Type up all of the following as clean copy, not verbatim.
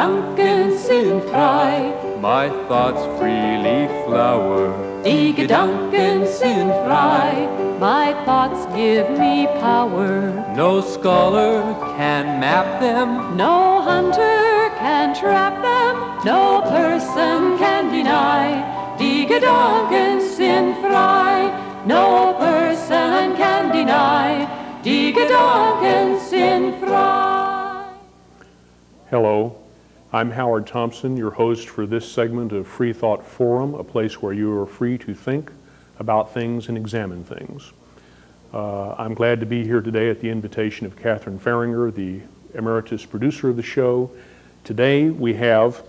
Gedanken sind frei. My thoughts freely flower. Die Gedanken sind frei. My thoughts give me power. No scholar can map them. No hunter can trap them. No person can deny. Die Gedanken sind frei. No person can deny. Die Gedanken sind frei. Hello, I'm Howard Thompson, your host for this segment of Freethought Forum, a place where you are free to think about things and examine things. I'm glad to be here today at the invitation of Catherine Fahringer, the emeritus producer of the show. Today we have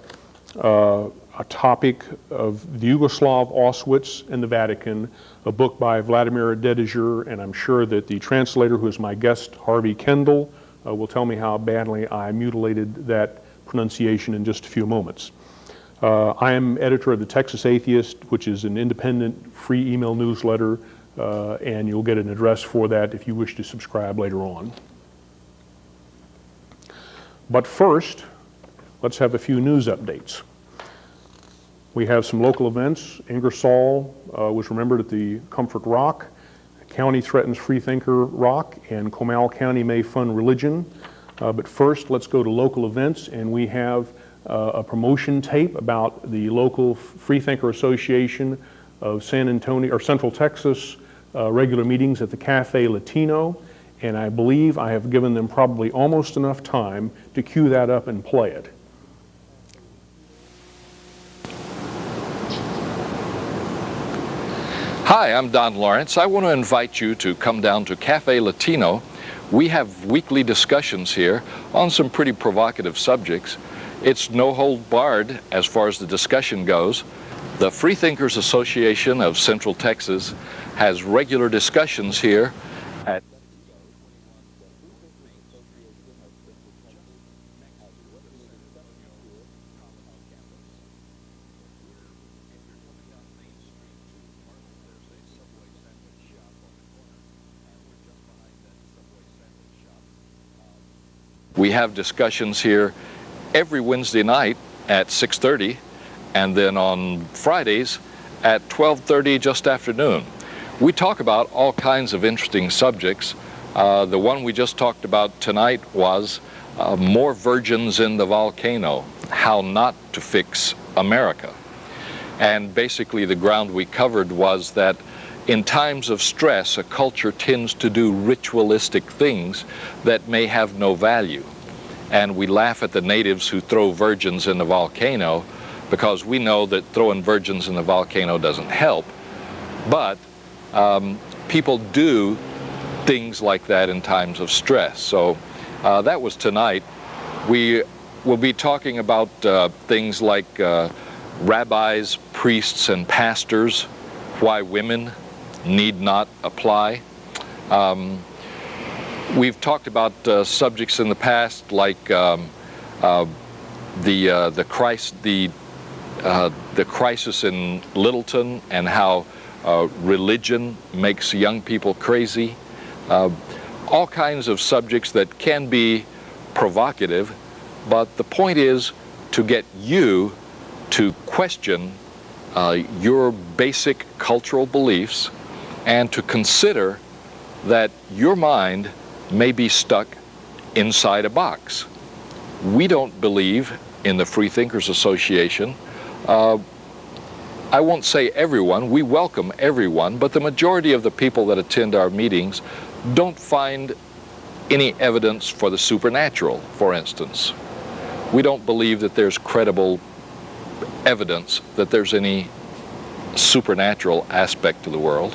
a topic of the Yugoslav Auschwitz and the Vatican, a book by Vladimir Dedijer, and I'm sure that the translator, who is my guest, Harvey Kendall, will tell me how badly I mutilated that pronunciation in just a few moments. I am editor of the Texas Atheist, which is an independent free email newsletter, and you'll get an address for that if you wish to subscribe later on. But first, let's have a few news updates. We have some local events. Ingersoll was remembered at the Comfort Rock. The county threatens Freethinker Rock, and Comal County may fund religion. But first, let's go to local events, and we have a promotion tape about the local Freethinker Association of San Antonio, or Central Texas, regular meetings at the Cafe Latino, and I believe I have given them probably almost enough time to cue that up and play it. Hi, I'm Don Lawrence. I want to invite you to come down to Cafe Latino. We have weekly discussions here on some pretty provocative subjects. It's no hold barred as far as the discussion goes. The Freethinkers Association of Central Texas has regular discussions here at We have discussions here every Wednesday night at 6:30, and then on Fridays at 12:30 just after noon. We talk about all kinds of interesting subjects. The one we just talked about tonight was more virgins in the volcano, how not to fix America. And basically the ground we covered was that in times of stress, a culture tends to do ritualistic things that may have no value. And we laugh at the natives who throw virgins in the volcano because we know that throwing virgins in the volcano doesn't help. But people do things like that in times of stress. So that was tonight. We will be talking about things like rabbis, priests, and pastors, why women need not apply. We've talked about subjects in the past like the crisis in Littleton and how religion makes young people crazy. All kinds of subjects that can be provocative, but the point is to get you to question your basic cultural beliefs and to consider that your mind may be stuck inside a box. We don't believe in the Freethinkers Association. I won't say everyone, we welcome everyone, but the majority of the people that attend our meetings don't find any evidence for the supernatural, for instance. We don't believe that there's credible evidence that there's any supernatural aspect to the world.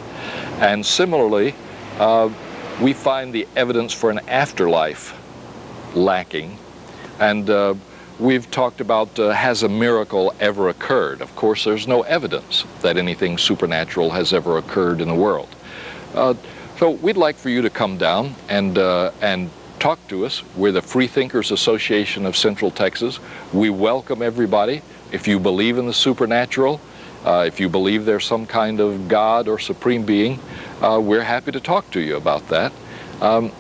And similarly, we find the evidence for an afterlife lacking. And we've talked about has a miracle ever occurred? Of course, there's no evidence that anything supernatural has ever occurred in the world. So we'd like for you to come down and talk to us. We're the Freethinkers Association of Central Texas. We welcome everybody. If you believe in the supernatural, if you believe there's some kind of God or supreme being, we're happy to talk to you about that.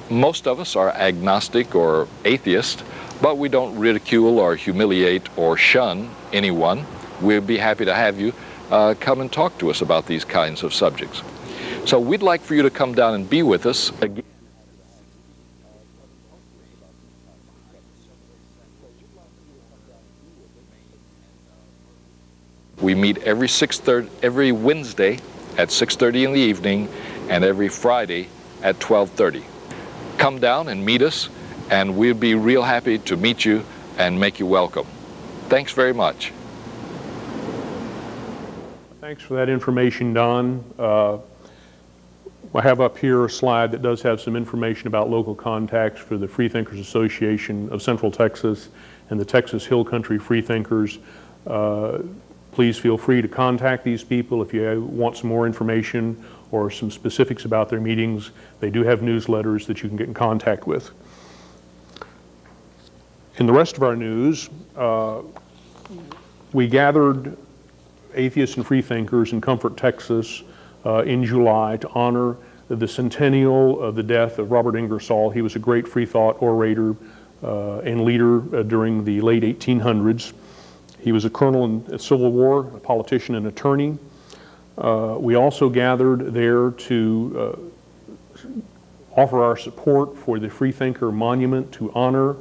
Most of us are agnostic or atheist, But we don't ridicule or humiliate or shun anyone. We'd be happy to have you come and talk to us about these kinds of subjects. So we'd like for you to come down and be with us again. We meet every Wednesday at 6:30 in the evening and every Friday at 12:30. Come down and meet us, and we'll be real happy to meet you and make you welcome. Thanks very much. Thanks for that information, Don. I have up here a slide that does have some information about local contacts for the Freethinkers Association of Central Texas and the Texas Hill Country Freethinkers. Please feel free to contact these people if you want some more information or some specifics about their meetings. They do have newsletters that you can get in contact with. In the rest of our news, we gathered atheists and freethinkers in Comfort, Texas in July to honor the centennial of the death of Robert Ingersoll. He was a great Freethought orator and leader during the late 1800s. He was a colonel in the Civil War, a politician and attorney. We also gathered there to offer our support for the Freethinker Monument to honor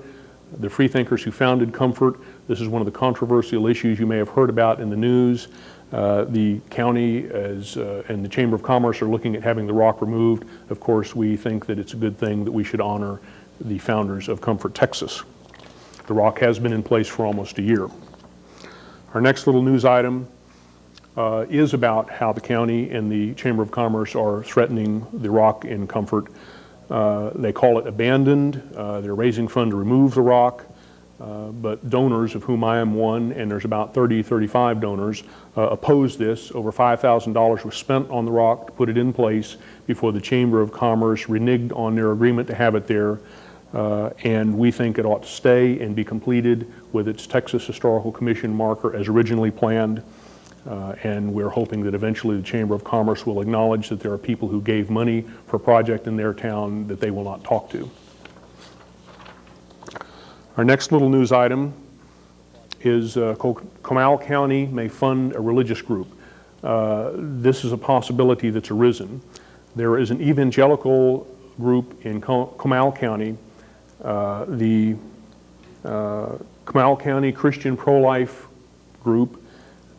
the Freethinkers who founded Comfort. This is one of the controversial issues you may have heard about in the news. The county and the Chamber of Commerce are looking at having the rock removed. Of course, we think that it's a good thing that we should honor the founders of Comfort, Texas. The rock has been in place for almost a year. Our next little news item is about how the county and the Chamber of Commerce are threatening the rock in Comfort. They call it abandoned. They're raising funds to remove the rock. But donors, of whom I am one, and there's about 35 donors, oppose this. Over $5,000 was spent on the rock to put it in place before the Chamber of Commerce reneged on their agreement to have it there. And we think it ought to stay and be completed with its Texas Historical Commission marker as originally planned. And we're hoping that eventually the Chamber of Commerce will acknowledge that there are people who gave money for a project in their town that they will not talk to. Our next little news item is Comal County may fund a religious group. This is a possibility that's arisen. There is an evangelical group in Comal County, the Comal County Christian Pro-Life Group,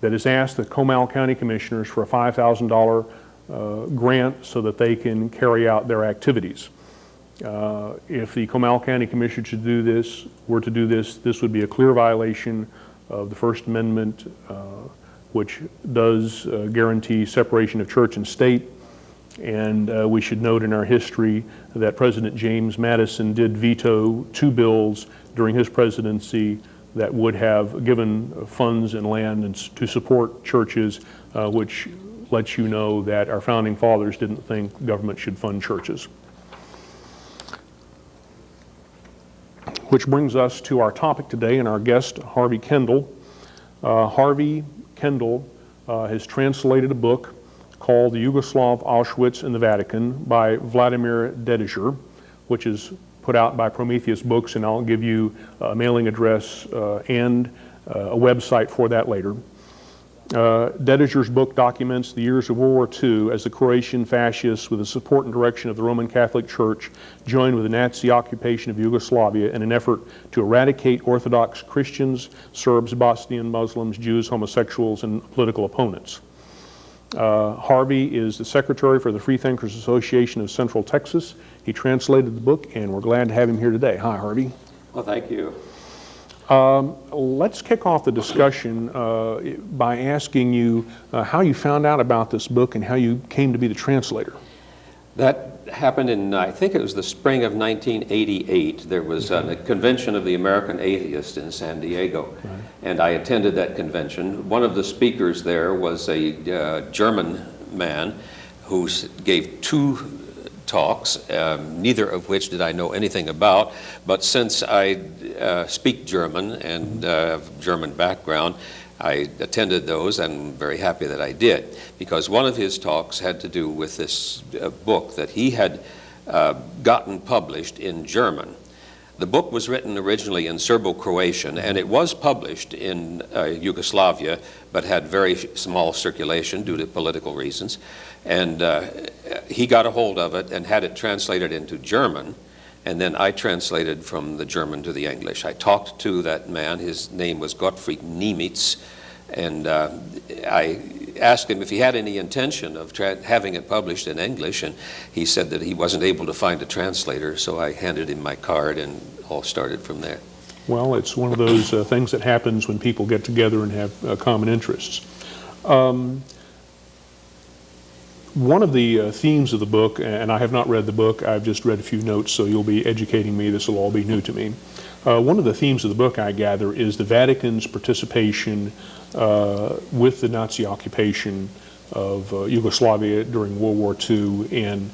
that has asked the Comal County Commissioners for a $5,000 grant so that they can carry out their activities. If the Comal County Commissioners were to do this, this would be a clear violation of the First Amendment, which does guarantee separation of church and state. And we should note in our history that President James Madison did veto 2 bills during his presidency that would have given funds and land to support churches, which lets you know that our founding fathers didn't think government should fund churches. Which brings us to our topic today and our guest, Harvey Kendall. Harvey Kendall has translated a book called The Yugoslav Auschwitz and the Vatican by Vladimir Dedijer, which is put out by Prometheus Books, and I'll give you a mailing address and a website for that later. Dedijer's book documents the years of World War II as the Croatian fascists, with the support and direction of the Roman Catholic Church, joined with the Nazi occupation of Yugoslavia in an effort to eradicate Orthodox Christians, Serbs, Bosnian Muslims, Jews, homosexuals, and political opponents. Harvey is the secretary for the Freethinkers Association of Central Texas. He translated the book, and we're glad to have him here today. Hi, Harvey. Well, thank you. Let's kick off the discussion by asking you how you found out about this book and how you came to be the translator. That happened in, I think it was the spring of 1988. There was a convention of the American Atheist in San Diego, right, and I attended that convention. One of the speakers there was a German man who gave 2 talks, neither of which did I know anything about, but since I speak German and have German background, I attended those, and I'm very happy that I did, because one of his talks had to do with this book that he had gotten published in German. The book was written originally in Serbo-Croatian, and it was published in Yugoslavia, but had very small circulation due to political reasons. And he got a hold of it and had it translated into German, and then I translated from the German to the English. I talked to that man. His name was Gottfried Niemitz, and I asked him if he had any intention of having it published in English, and he said that he wasn't able to find a translator, so I handed him my card and all started from there. Well, it's one of those things that happens when people get together and have common interests. One of the themes of the book, and I have not read the book, I've just read a few notes, so you'll be educating me, this will all be new to me. One of the themes of the book, I gather, is the Vatican's participation with the Nazi occupation of Yugoslavia during World War II, and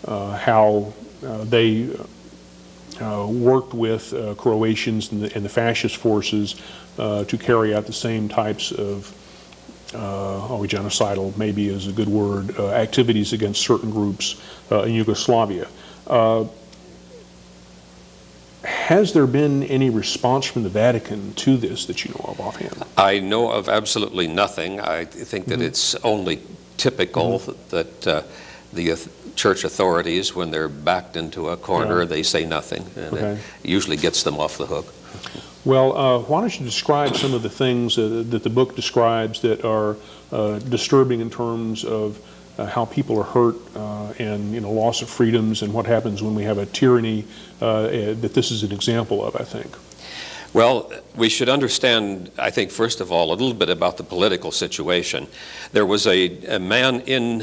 how they worked with Croatians and the fascist forces to carry out the same types of genocidal maybe is a good word, activities against certain groups in Yugoslavia. Has there been any response from the Vatican to this that you know of offhand? I know of absolutely nothing. I think that it's only typical that the church authorities, when they're backed into a corner, they say nothing, and it usually gets them off the hook. Well, why don't you describe some of the things that the book describes that are disturbing in terms of how people are hurt and loss of freedoms, and what happens when we have a tyranny that this is an example of, I think. Well, we should understand, I think, first of all, a little bit about the political situation. There was a man in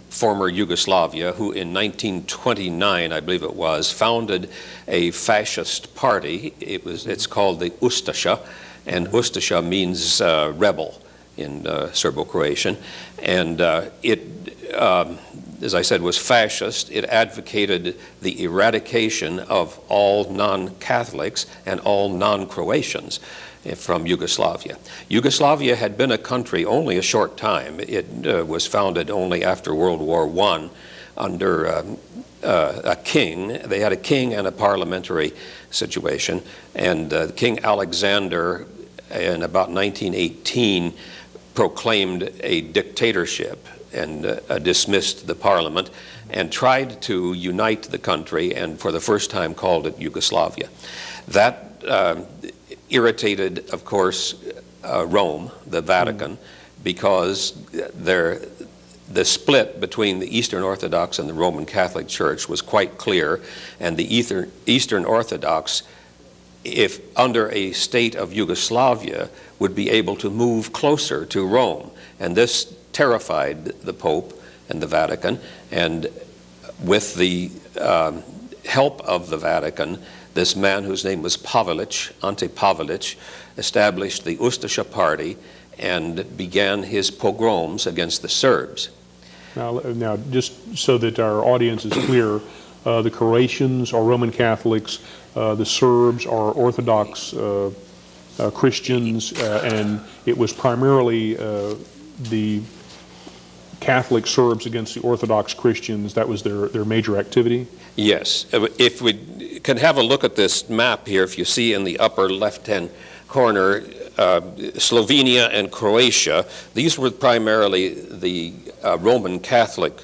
former Yugoslavia who in 1929, I believe it was, founded a fascist party. It's called the Ustasha, and Ustasha means rebel in Serbo-Croatian, and it, as I said, was fascist. It advocated the eradication of all non-Catholics and all non-Croatians from Yugoslavia. Yugoslavia had been a country only a short time. It was founded only after World War I under a king. They had a king and a parliamentary situation, and King Alexander in about 1918 proclaimed a dictatorship and dismissed the parliament and tried to unite the country, and for the first time called it Yugoslavia. That irritated, of course, Rome, the Vatican, because the split between the Eastern Orthodox and the Roman Catholic Church was quite clear, and the Eastern Orthodox, if under a state of Yugoslavia, would be able to move closer to Rome. And this terrified the Pope and the Vatican, and with the help of the Vatican, this man whose name was Ante Pavelić, established the Ustasha party and began his pogroms against the Serbs. Now, just so that our audience is clear, the Croatians are Roman Catholics, the Serbs are Orthodox Christians, and it was primarily the Catholic Serbs against the Orthodox Christians. That was their major activity? Yes. If we can have a look at this map here, if you see in the upper left-hand corner, Slovenia and Croatia, these were primarily the Roman Catholic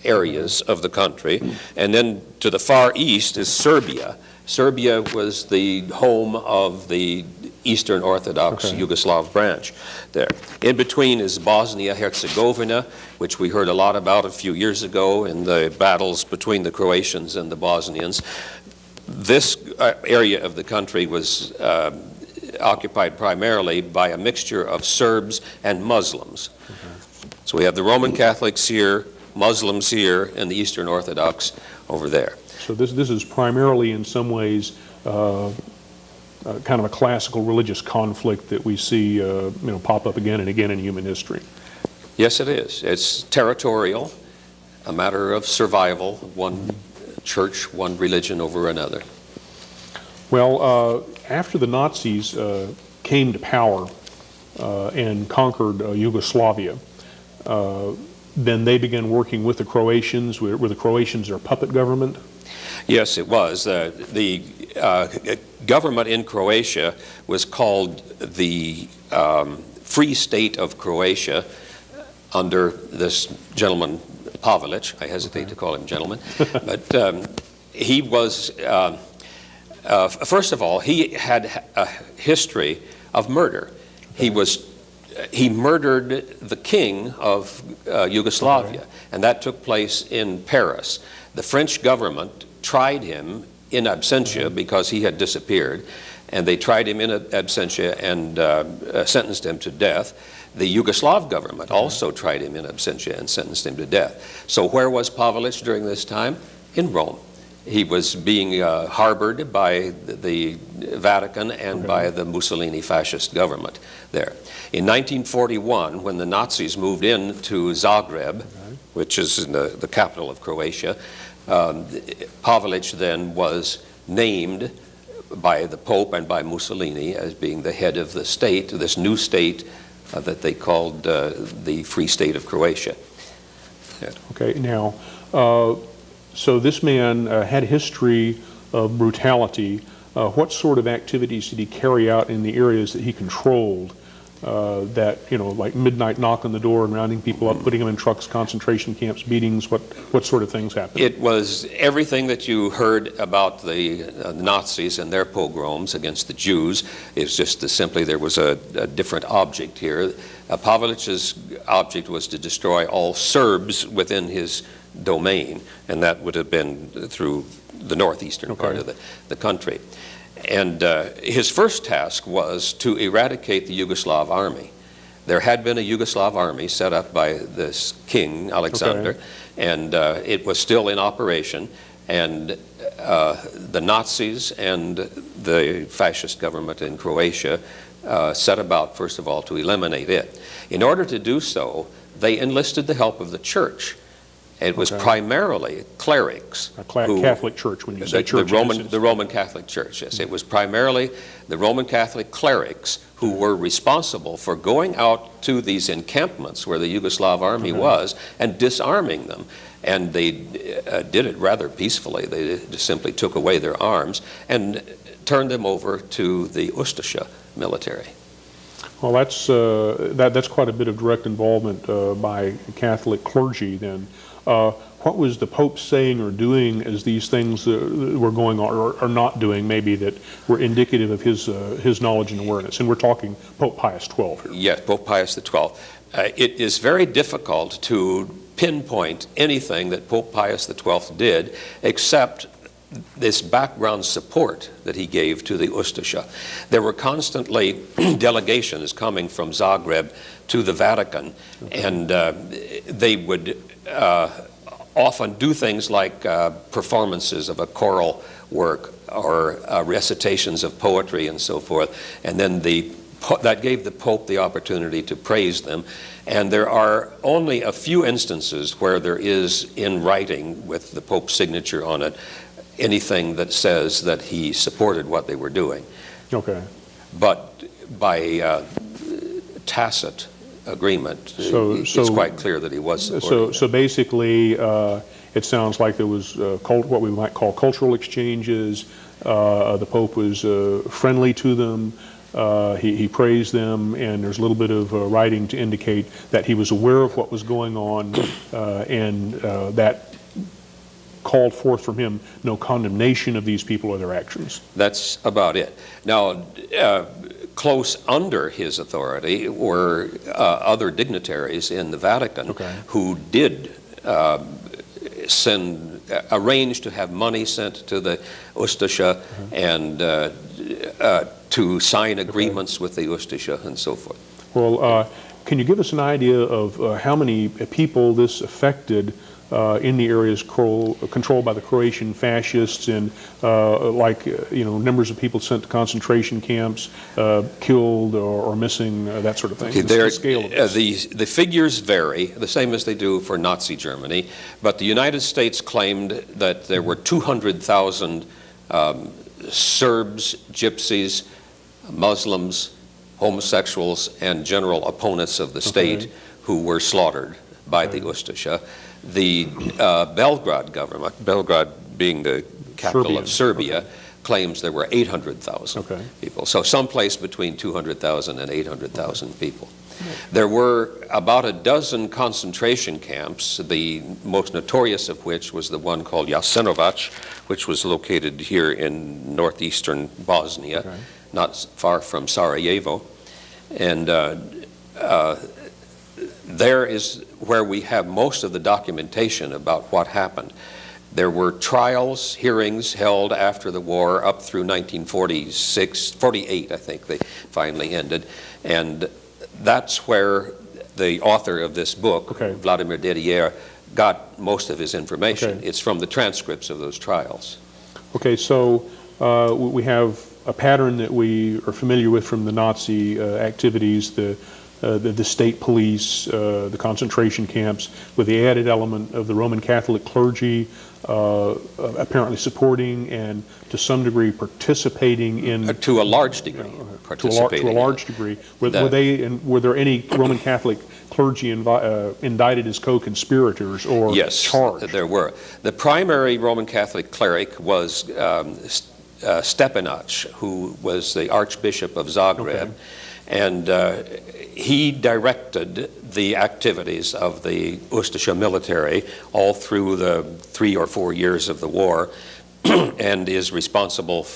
areas of the country. And then to the far east is Serbia. Serbia was the home of the Eastern Orthodox Yugoslav branch there. In between is Bosnia-Herzegovina, which we heard a lot about a few years ago in the battles between the Croatians and the Bosnians. This area of the country was occupied primarily by a mixture of Serbs and Muslims. So we have the Roman Catholics here, Muslims here, and the Eastern Orthodox over there. So this is primarily, in some ways, kind of a classical religious conflict that we see pop up again and again in human history. Yes, it is. It's territorial, a matter of survival, one church, one religion over another. Well, after the Nazis came to power and conquered Yugoslavia, then they began working with the Croatians. Were the Croatians their puppet government? Yes, it was. The government in Croatia was called the Free State of Croatia under this gentleman, Pavelić. I hesitate to call him gentleman. But he was, first of all, he had a history of murder. He murdered the king of Yugoslavia, and that took place in Paris. The French government tried him in absentia because he had disappeared, and they tried him in absentia and sentenced him to death. The Yugoslav government also tried him in absentia and sentenced him to death. So where was Pavelić during this time? In Rome. He was being harbored by the Vatican and by the Mussolini fascist government there. In 1941, when the Nazis moved into Zagreb, which is in the capital of Croatia, Pavelić then was named by the Pope and by Mussolini as being the head of the state, this new state that they called the Free State of Croatia. Yeah. Okay, now, so this man had a history of brutality. What sort of activities did he carry out in the areas that he controlled? That, you know, like midnight knock on the door and rounding people up, putting them in trucks, concentration camps, beatings, what sort of things happened? It was everything that you heard about the Nazis and their pogroms against the Jews. It's just simply there was a different object here. Pavelić's object was to destroy all Serbs within his domain, and that would have been through the northeastern part of the country. And his first task was to eradicate the Yugoslav army. There had been a Yugoslav army set up by this king, Alexander, and it was still in operation. And the Nazis and the fascist government in Croatia set about, first of all, to eliminate it. In order to do so, they enlisted the help of the church. It was primarily clerics. Catholic Church, when you say church. The Roman Catholic Church, yes. It was primarily the Roman Catholic clerics who were responsible for going out to these encampments where the Yugoslav army was and disarming them. And they did it rather peacefully. They just simply took away their arms and turned them over to the Ustasha military. Well, that's quite a bit of direct involvement by Catholic clergy then. What was the Pope saying or doing as these things were going on, or not doing, maybe, that were indicative of his knowledge and awareness? And we're talking Pope Pius XII here. Yes, Pope Pius XII. It is very difficult to pinpoint anything that Pope Pius XII did except this background support that he gave to the Ustasha. There were constantly delegations coming from Zagreb to the Vatican, and they would often do things like performances of a choral work or recitations of poetry and so forth, and then that gave the Pope the opportunity to praise them. And there are only a few instances where there is in writing with the Pope's signature on it anything that says that he supported what they were doing. Okay. But by tacit agreement, it's quite clear that he was supporting So basically, it sounds like there was what we might call cultural exchanges. The Pope was friendly to them. He praised them, and there's a little bit of writing to indicate that he was aware of what was going on, and that called forth from him no condemnation of these people or their actions. That's about it. Now, close under his authority were other dignitaries in the Vatican who did arrange to have money sent to the Ustasha and to sign agreements with the Ustasha and so forth. Well, can you give us an idea of how many people this affected in the areas controlled by the Croatian fascists, and numbers of people sent to concentration camps, killed or missing, that sort of thing? The scale of this. The figures vary, the same as they do for Nazi Germany, but the United States claimed that there were 200,000 Serbs, Gypsies, Muslims, homosexuals, and general opponents of the state who were slaughtered by the Ustasha. The Belgrade government, Belgrade being the capital of Serbia, claims there were 800,000 Okay. people. So someplace between 200,000 and 800,000 people. There were about a dozen concentration camps, the most notorious of which was the one called Jasenovac, which was located here in northeastern Bosnia, Okay. not far from Sarajevo. And there is where we have most of the documentation about what happened. There were trials, hearings held after the war up through 1946, 48, I think they finally ended. And that's where the author of this book, Okay. Vladimir Dedijer, got most of his information. Okay. It's from the transcripts of those trials. Okay, so we have a pattern that we are familiar with from the Nazi activities, the state police, the concentration camps, with the added element of the Roman Catholic clergy apparently supporting and to some degree participating in. To a large degree, participating. To a large degree. Were there any Roman Catholic clergy indicted as co-conspirators or charged? Yes, there were. The primary Roman Catholic cleric was Stepinac, who was the Archbishop of Zagreb, and he directed the activities of the Ustasha military all through the 3 or 4 years of the war, and is responsible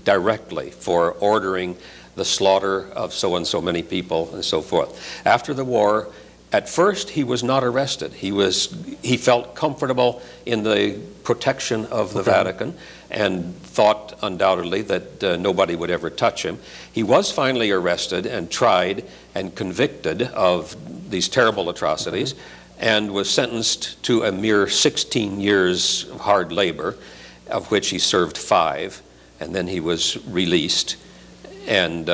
directly for ordering the slaughter of so and so many people and so forth. After the war, at first he was not arrested. He felt comfortable in the protection of the Vatican and thought undoubtedly that nobody would ever touch him. He was finally arrested and tried and convicted of these terrible atrocities and was sentenced to a mere 16 years of hard labor, of which he served 5, and then he was released. And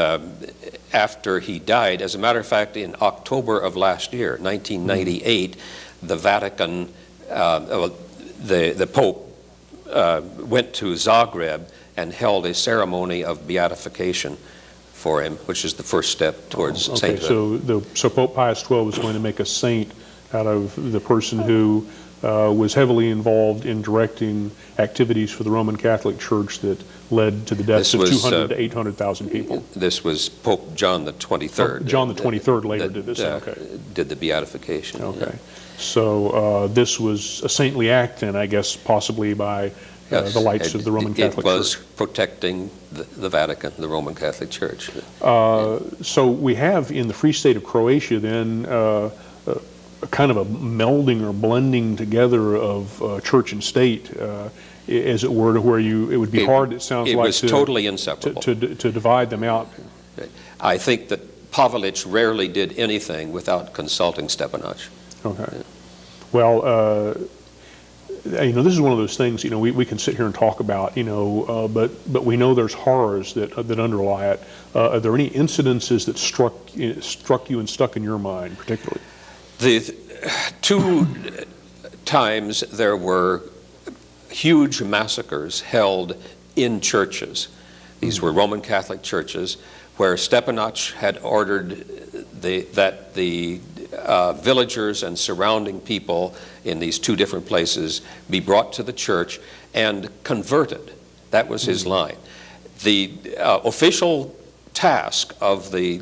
after he died, as a matter of fact, in October of last year, 1998, the Vatican, the Pope went to Zagreb and held a ceremony of beatification for him, which is the first step towards sainthood. So Pope Pius XII was going to make a saint out of the person who was heavily involved in directing activities for the Roman Catholic Church that led to the deaths of 200 to 800,000 people. This was Pope John the 23rd. John the 23rd later did this. Did the beatification. Okay. Yeah. So this was a saintly act, and I guess possibly by the lights of the Roman Catholic Church. It was protecting the Vatican, the Roman Catholic Church. So we have in the Free State of Croatia then a kind of a melding or blending together of church and state, as it were, to where it would be hard, it sounds like, it was totally inseparable. To divide them out. I think that Pavelić rarely did anything without consulting Stepinac. Okay. Well, this is one of those things, we can sit here and talk about, but we know there's horrors that underlie it. Are there any incidences that struck you and stuck in your mind particularly? The 2 times there were huge massacres held in churches. These were Roman Catholic churches where Stepinac had ordered that the villagers and surrounding people in these 2 different places be brought to the church and converted. That was his line. The official task of the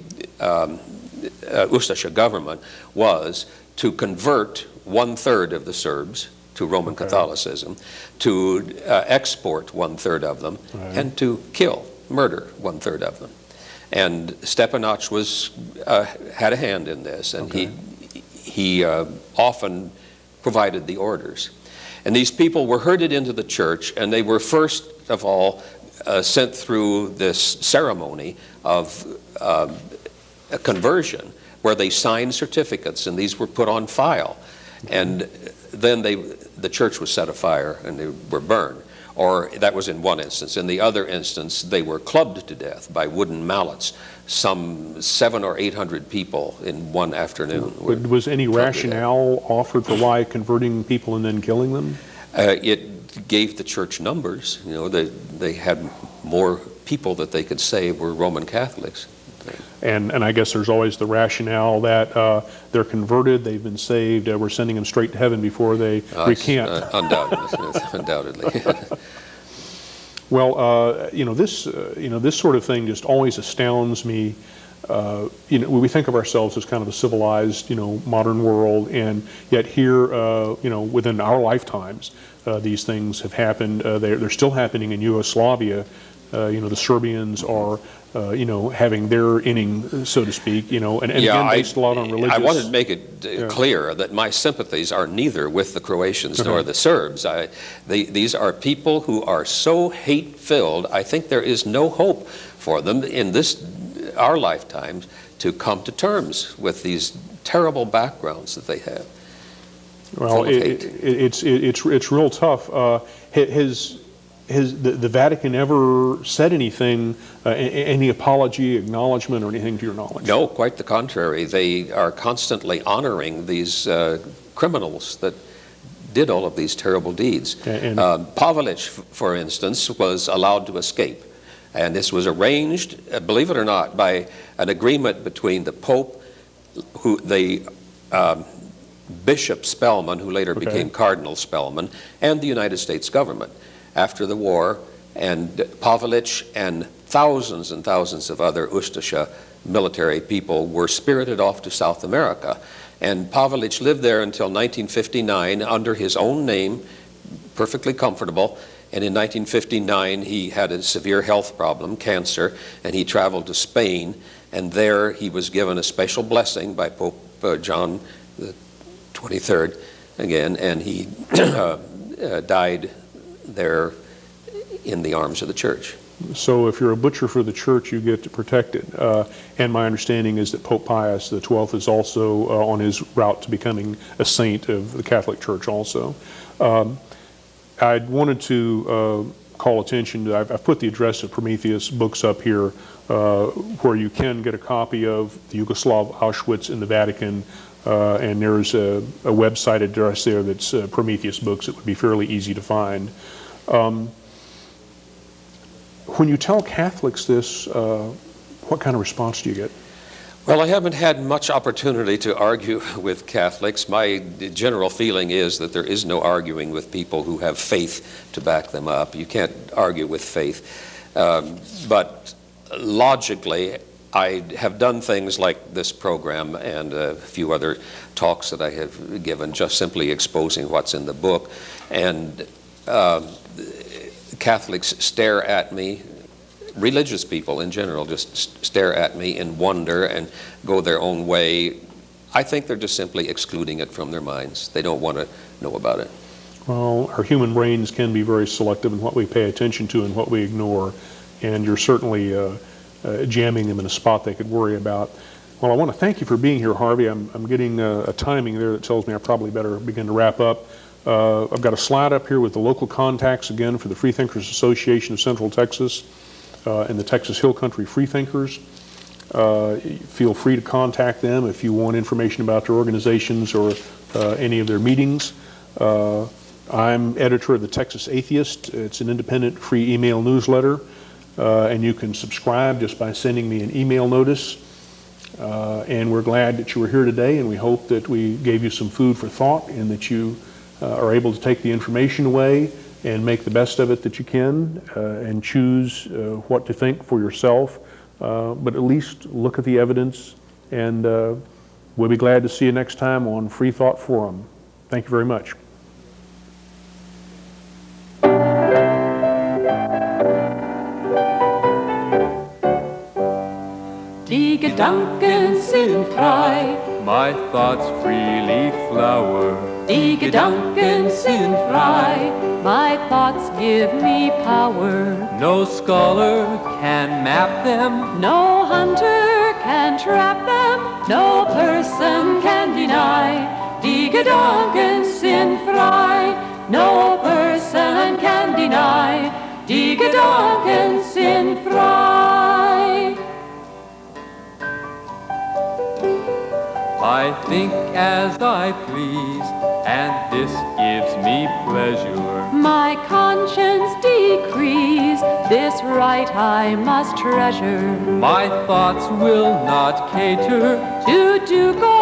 Ustasha government was to convert 1/3 of the Serbs to Roman Catholicism, to export 1/3 of them, and to murder 1/3 of them. And Stepinac had a hand in this, and he often provided the orders. And these people were herded into the church, and they were first of all sent through this ceremony of a conversion, where they signed certificates, and these were put on file. And then the church was set afire, and they were burned. Or that was in one instance. In the other instance, they were clubbed to death by wooden mallets. Some 700 or 800 people in one afternoon. Was any rationale offered for why converting people and then killing them? It gave the church numbers. They had more people that they could say were Roman Catholics. And I guess there's always the rationale that they're converted, they've been saved, we're sending them straight to heaven before they recant. Undoubtedly. Well, this sort of thing just always astounds me. We think of ourselves as kind of a civilized, modern world, and yet here, within our lifetimes, these things have happened. They're still happening in Yugoslavia. The Serbians are, having their inning, so to speak, and again, based a lot on religious. I wanted to make it clear that my sympathies are neither with the Croatians nor the Serbs. These are people who are so hate-filled, I think there is no hope for them in our lifetimes to come to terms with these terrible backgrounds that they have. Well, it's real tough. Has the Vatican ever said anything, any apology, acknowledgement, or anything to your knowledge? No, quite the contrary. They are constantly honoring these criminals that did all of these terrible deeds. Pavelić, for instance, was allowed to escape. And this was arranged, believe it or not, by an agreement between the Pope, Bishop Spellman, who later became Cardinal Spellman, and the United States government. After the war, and Pavelić and thousands of other Ustasha military people were spirited off to South America. And Pavelić lived there until 1959 under his own name, perfectly comfortable. And in 1959, he had a severe health problem, cancer, and he traveled to Spain. And there he was given a special blessing by Pope John the 23rd again, and he died there in the arms of the church. So if you're a butcher for the church, you get protected. And my understanding is that Pope Pius XII is also on his route to becoming a saint of the Catholic Church also. I wanted to call attention to, I've put the address of Prometheus Books up here, where you can get a copy of the Yugoslav Auschwitz in the Vatican, and there's a website address there that's Prometheus Books. It would be fairly easy to find. When you tell Catholics this, what kind of response do you get? Well, I haven't had much opportunity to argue with Catholics. My general feeling is that there is no arguing with people who have faith to back them up. You can't argue with faith. But logically, I have done things like this program and a few other talks that I have given, just simply exposing what's in the book. And Catholics stare at me, religious people in general just stare at me in wonder and go their own way. I think they're just simply excluding it from their minds. They don't want to know about it. Well, our human brains can be very selective in what we pay attention to and what we ignore, and you're certainly jamming them in a spot they could worry about. Well, I want to thank you for being here, Harvey. I'm getting a timing there that tells me I probably better begin to wrap up. I've got a slide up here with the local contacts again for the Freethinkers Association of Central Texas and the Texas Hill Country Freethinkers. Feel free to contact them if you want information about their organizations or any of their meetings. I'm editor of the Texas Atheist. It's an independent free email newsletter, and you can subscribe just by sending me an email notice. And we're glad that you were here today, and we hope that we gave you some food for thought and that you are able to take the information away and make the best of it that you can, and choose what to think for yourself, but at least look at the evidence, and we'll be glad to see you next time on Freethought Forum. Thank you very much. Die Gedanken sind frei, My thoughts freely flower. die Gedanken sind frei, my thoughts give me power. No scholar can map them. No hunter can trap them, no person can deny. Die Gedanken sind frei, no person can deny. Die Gedanken sind frei. I think as I please, and this gives me pleasure. My conscience decrees, this right I must treasure. My thoughts will not cater To do good